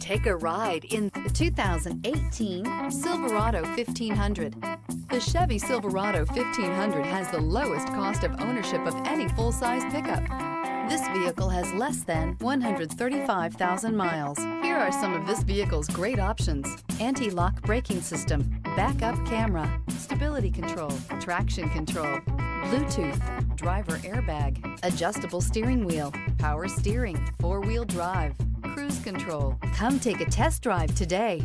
Take a ride in the 2018 Silverado 1500. The Chevy Silverado 1500 has the lowest cost of ownership of any full-size pickup. This vehicle has less than 135,000 miles. Here are some of this vehicle's great options: anti-lock braking system, backup camera, stability control, traction control, Bluetooth, driver airbag, adjustable steering wheel, power steering, four-wheel drive, cruise control. Come take a test drive today.